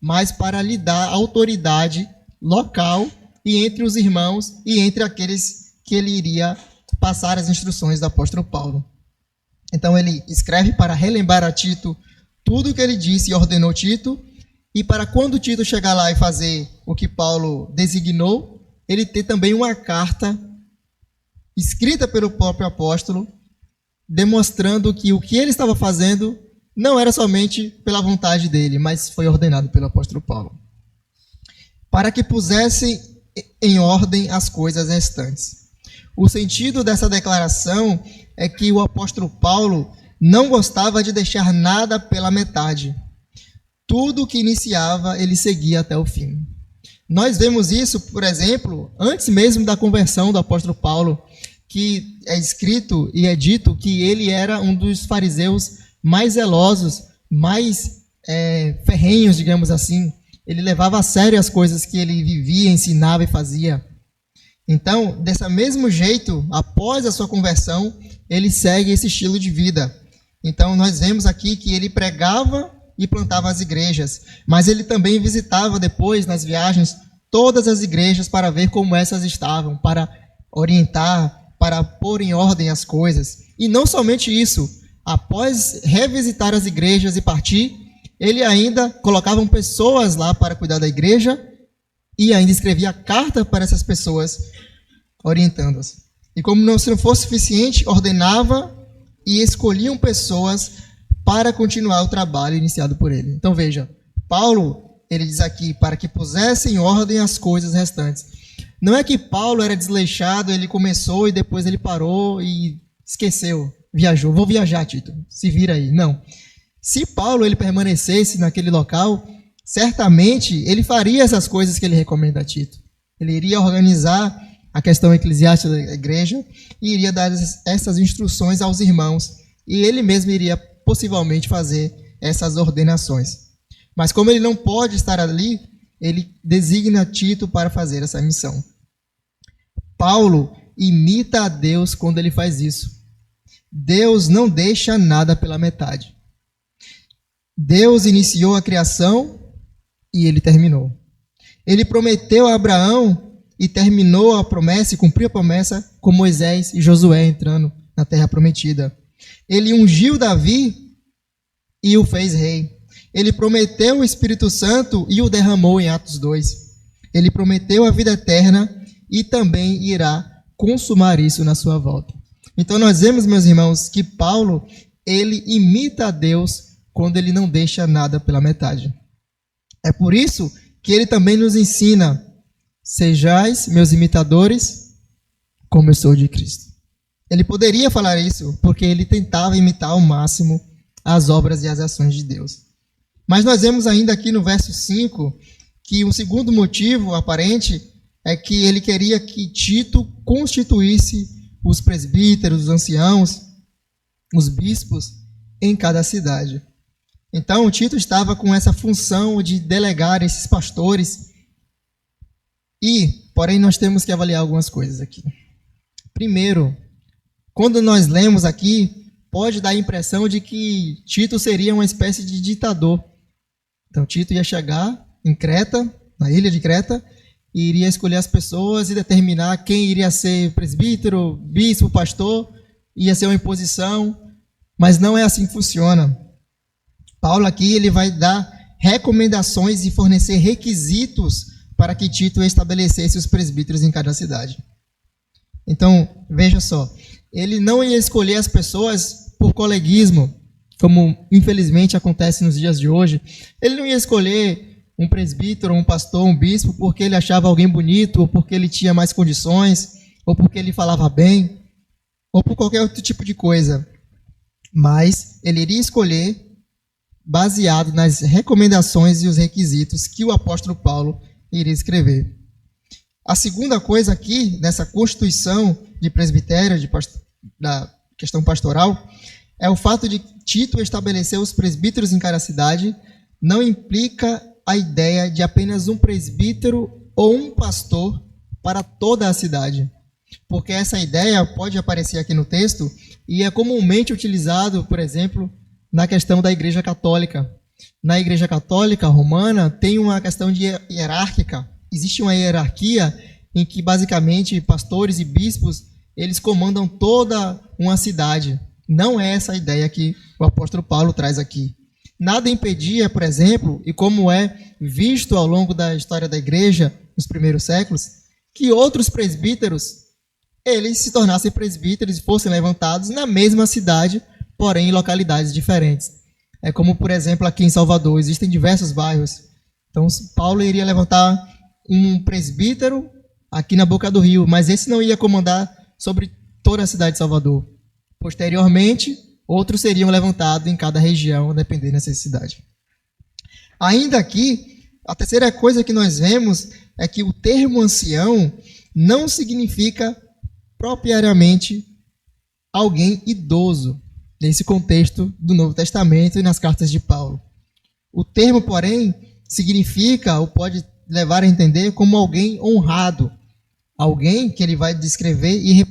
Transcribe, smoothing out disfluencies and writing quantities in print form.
mas para lhe dar autoridade local e entre os irmãos e entre aqueles que ele iria passar as instruções do apóstolo Paulo. Então ele escreve para relembrar a Tito tudo o que ele disse e ordenou Tito, e para quando Tito chegar lá e fazer o que Paulo designou, ele ter também uma carta escrita pelo próprio apóstolo, demonstrando que o que ele estava fazendo não era somente pela vontade dele, mas foi ordenado pelo apóstolo Paulo. Para que pusessem em ordem as coisas restantes. O sentido dessa declaração é que o apóstolo Paulo não gostava de deixar nada pela metade. Tudo que iniciava, ele seguia até o fim. Nós vemos isso, por exemplo, antes mesmo da conversão do apóstolo Paulo, que é escrito e é dito que ele era um dos fariseus mais zelosos, mais ferrenhos, digamos assim. Ele levava a sério as coisas que ele vivia, ensinava e fazia. Então, desse mesmo jeito, após a sua conversão, ele segue esse estilo de vida. Então, nós vemos aqui que ele pregava e plantava as igrejas, mas ele também visitava depois, nas viagens, todas as igrejas para ver como essas estavam, para orientar, para pôr em ordem as coisas. E não somente isso, após revisitar as igrejas e partir, ele ainda colocava pessoas lá para cuidar da igreja e ainda escrevia carta para essas pessoas, orientando-as. E como se não fosse suficiente, ordenava e escolhiam pessoas para continuar o trabalho iniciado por ele. Então veja, Paulo, ele diz aqui, para que pusessem em ordem as coisas restantes. Não é que Paulo era desleixado, ele começou e depois ele parou e esqueceu, viajou. Vou viajar, Tito, se vira aí. Não. Se Paulo ele permanecesse naquele local, certamente ele faria essas coisas que ele recomenda a Tito. Ele iria organizar a questão eclesiástica da igreja e iria dar essas instruções aos irmãos. E ele mesmo iria possivelmente fazer essas ordenações. Mas como ele não pode estar ali, ele designa Tito para fazer essa missão. Paulo imita a Deus quando ele faz isso. Deus não deixa nada pela metade. Deus iniciou a criação e ele terminou. Ele prometeu a Abraão e terminou a promessa e cumpriu a promessa com Moisés e Josué entrando na terra prometida. Ele ungiu Davi e o fez rei. Ele prometeu o Espírito Santo e o derramou em Atos 2. Ele prometeu a vida eterna e também irá consumar isso na sua volta. Então nós vemos, meus irmãos, que Paulo, ele imita a Deus quando ele não deixa nada pela metade. É por isso que ele também nos ensina: sejais meus imitadores, como eu sou de Cristo. Ele poderia falar isso porque ele tentava imitar ao máximo as obras e as ações de Deus. Mas nós vemos ainda aqui no verso 5 que um segundo motivo aparente é que ele queria que Tito constituísse os presbíteros, os anciãos, os bispos em cada cidade. Então, Tito estava com essa função de delegar esses pastores. Porém, nós temos que avaliar algumas coisas aqui. Primeiro, quando nós lemos aqui, pode dar a impressão de que Tito seria uma espécie de ditador. Então, Tito ia chegar em Creta, na ilha de Creta, e iria escolher as pessoas e determinar quem iria ser presbítero, bispo, pastor, ia ser uma imposição, mas não é assim que funciona. Paulo aqui ele vai dar recomendações e fornecer requisitos para que Tito estabelecesse os presbíteros em cada cidade. Então, veja só, ele não ia escolher as pessoas por coleguismo, como infelizmente acontece nos dias de hoje. Ele não ia escolher um presbítero, um pastor, um bispo porque ele achava alguém bonito, ou porque ele tinha mais condições, ou porque ele falava bem, ou por qualquer outro tipo de coisa. Mas ele iria escolher baseado nas recomendações e os requisitos que o apóstolo Paulo iria escrever. A segunda coisa aqui, nessa constituição de presbitério, da questão pastoral, é o fato de Tito estabelecer os presbíteros em cada cidade, não implica a ideia de apenas um presbítero ou um pastor para toda a cidade. Porque essa ideia pode aparecer aqui no texto e é comumente utilizado, por exemplo, na questão da Igreja Católica. Na Igreja Católica Romana tem uma questão de hierárquica. Existe uma hierarquia em que basicamente pastores e bispos eles comandam toda uma cidade. Não é essa a ideia que o apóstolo Paulo traz aqui. Nada impedia, por exemplo, e como é visto ao longo da história da igreja nos primeiros séculos, que outros presbíteros eles se tornassem presbíteros e fossem levantados na mesma cidade, porém em localidades diferentes. É como, por exemplo, aqui em Salvador, existem diversos bairros. Então, Paulo iria levantar um presbítero aqui na Boca do Rio, mas esse não ia comandar sobre toda a cidade de Salvador. Posteriormente, outros seriam levantados em cada região, dependendo da necessidade. Ainda aqui, a terceira coisa que nós vemos é que o termo ancião não significa propriamente alguém idoso, nesse contexto do Novo Testamento e nas cartas de Paulo. O termo, porém, significa, ou pode levar a entender, como alguém honrado, alguém que ele vai descrever e representar